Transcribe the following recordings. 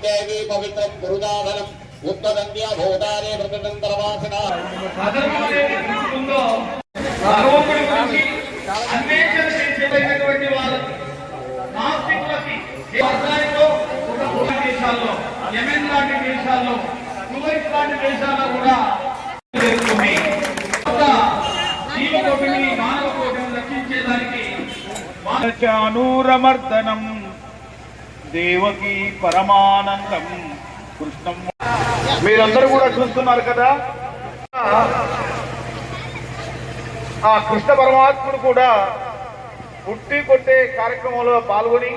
देवी पवित्र गुरुदाधनम उत्तरंद्या भूतारे प्रतंतरवासना భగవంతుడి గురించి అన్వేషణ చేసేటటువంటి వారు నాస్తికులకి ఇజ్రాయెల్లో దేశాల్లో యెమెన్ లాంటి దేశాల్లో కువైట్ లాంటి దేశాల్లో కూడా జీవకోటిని మానవ కోటిని రక్షించేదానికి అనురమర్దనం దేవకీ పరమానందం కృష్ణం. మీరందరూ కూడా చూస్తున్నారు కదా, ఆ కృష్ణ పరమాత్ముడు కూడా పుట్టి కొట్టే కార్యక్రమంలో పాల్గొని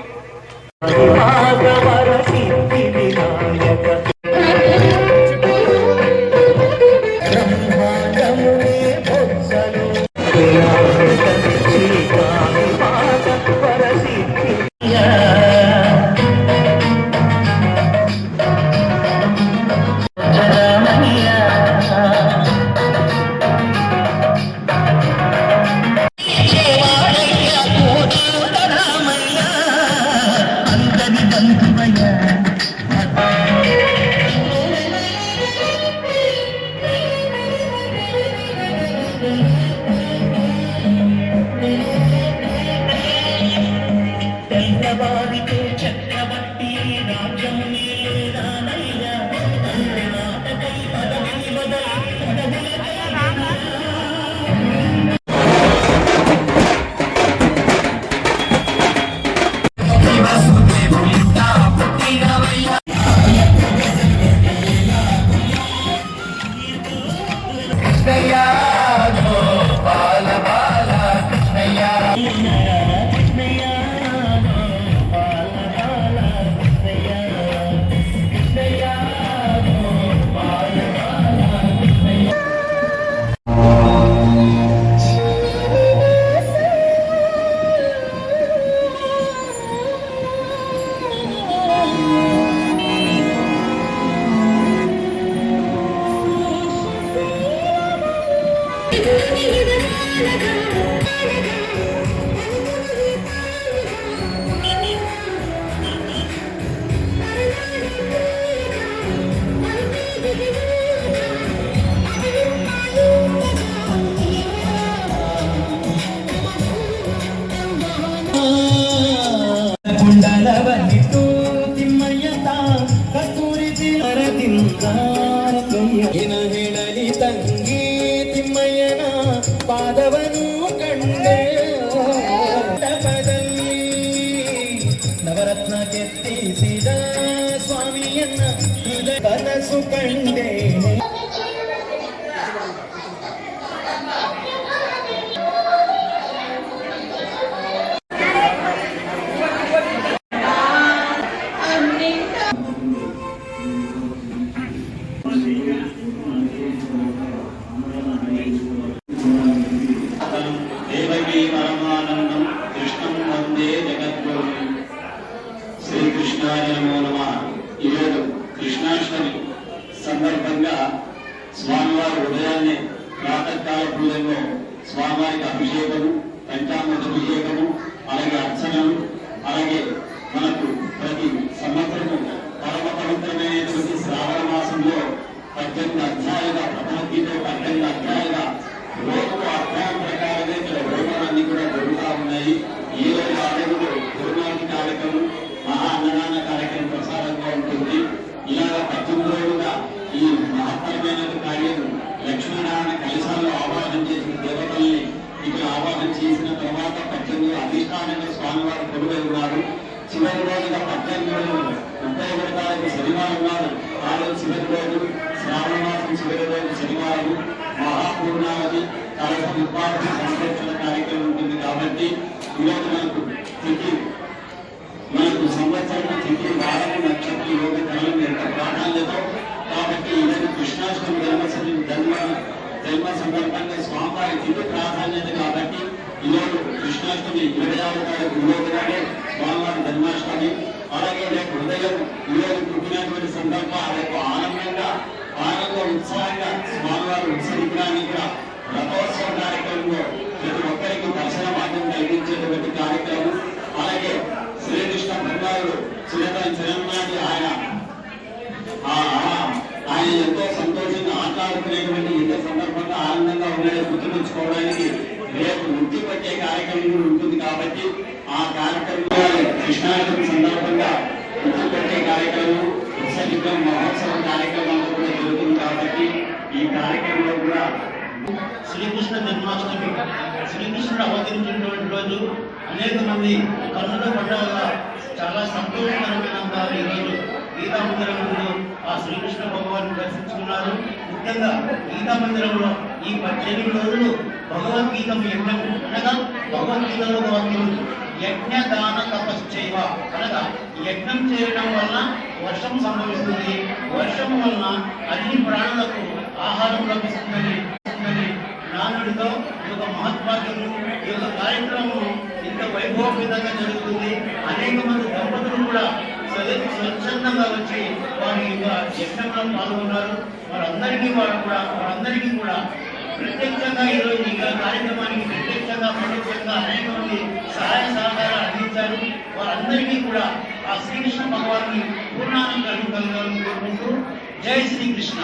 ಪಾದವನು ಕಂಡೆ ನವರತ್ನ ಕೆತ್ತಿಸಿದ ಸ್ವಾಮಿಯನ್ನ ಹೃದಯ ಕನಸು ಕಂಡೆ. సందర్భంగా స్వామివారి ఉదయాన్నే ప్రాతకాల పూజలో స్వామివారికి అభిషేకము, పంచామృత అభిషేకము, అలాగే అర్చనలు, అలాగే మనకు ప్రతి సంవత్సరము పరమ పవిత్రమైనటువంటి శ్రావణ మాసంలో 18 అధ్యాయుల భగవద్గీత 18 అధ్యాయుల రోజుకు అధ్యాయం ప్రకారమే ఇక్కడ హోమాలన్నీ కూడా జరుగుతూ ఉన్నాయి. ఈ రోజు ఆలయంలో పూర్ణావతి కార్యక్రమం, మహా అన్నదాన కార్యక్రమం ప్రసారంగా ఉంటుంది. ఇలాగ 18 రోజులుగా ఈ మహాత్మ శనివారం నాడు ఆ రోజు చివరి రోజు శ్రావణ మాసం చివరి రోజు శనివారం మహాపూర్ణావతి కలశ ఉపాధి సంరక్షణ కార్యక్రమం ఉంటుంది కాబట్టి ఈరోజు మనకు సంవత్సరం తిథి వారము నక్షత్రం యోగ కాలం ఎంత ప్రాధాన్యత కాబట్టి ఈరోజు కృష్ణాష్టమి జన్మ సందర్భంగా స్వామివారి తిథి ప్రాధాన్యత కాబట్టి ఈరోజు కృష్ణాష్టమి 26వ తారీఖు ఈరోజుగానే స్వామివారి జన్మాష్టమి. అలాగే రేపు ఉదయం ఈరోజు పుట్టినటువంటి సందర్భం రేపు ఆనంద ఉత్సాహంగా స్వామివారి ఉత్సవ విగ్రహానికి కూడా రథోత్సవ కార్యక్రమంలో ప్రతి ఒక్కరికి దర్శన భాగ్యం కలిగించేటువంటి కార్యక్రమం. అలాగే శ్రీకృష్ణ భగవానుడు చిరనాటి ఆయన ఎంతో సంతోషంగా ఆటలాడుకునేటువంటి ఇంత సందర్భంగా ఆనందంగా ఉన్నాడు గుర్తుంచుకోవడానికి రేపు నృత్యం పట్టే కార్యక్రమం కూడా ఉంటుంది కాబట్టి ఆ కార్యక్రమంలో కృష్ణాష్టమి సందర్భంగా నృత్యం పట్టే కార్యక్రమం ఉత్సవ మహోత్సవ కార్యక్రమాలు కూడా జరుగుతుంది కాబట్టి ఈ కార్యక్రమంలో కూడా శ్రీకృష్ణ జన్మాష్టమి శ్రీకృష్ణుడు అవతరించినటువంటి రోజు అనేక మంది కన్నుల పండుగ చాలా సంతోషకరమైన ఈరోజు గీతా మందిరం ముందు ఆ శ్రీకృష్ణ భగవాన్ని దర్శించుకున్నారు. ముఖ్యంగా గీతా మందిరంలో ఈ 18 రోజులు భగవద్గీత యజ్ఞం అనగా భగవద్గీతలో వాక్యం యజ్ఞ దాన తపశ్చైవ అనగా యజ్ఞం చేయడం వలన వర్షం సంభవిస్తుంది, వర్షం వలన అన్ని ప్రాణులకు ఆహారం లభిస్తుందని నానుడితో ఈ యొక్క మహత్వాక్యము ఈ యొక్క కార్యక్రమం ఇంత వైభవపేతంగా జరుగుతుంది. అనేక మంది దంపతులు కూడా స్వచ్ఛందంగా వచ్చి వారి యొక్క యజ్ఞంలో పాల్గొన్నారు. వారందరికీ కూడా ప్రత్యక్షంగా ఈరోజు ఈ కార్యక్రమానికి ప్రత్యక్షంగా పరోక్షంగా అనేక మంది సహాయ సహకారాలు అందించారు. వారందరికీ కూడా ఆ శ్రీకృష్ణ భగవాన్ని పూర్ణానంద కలగాలని కోరుకుంటూ జై శ్రీకృష్ణ.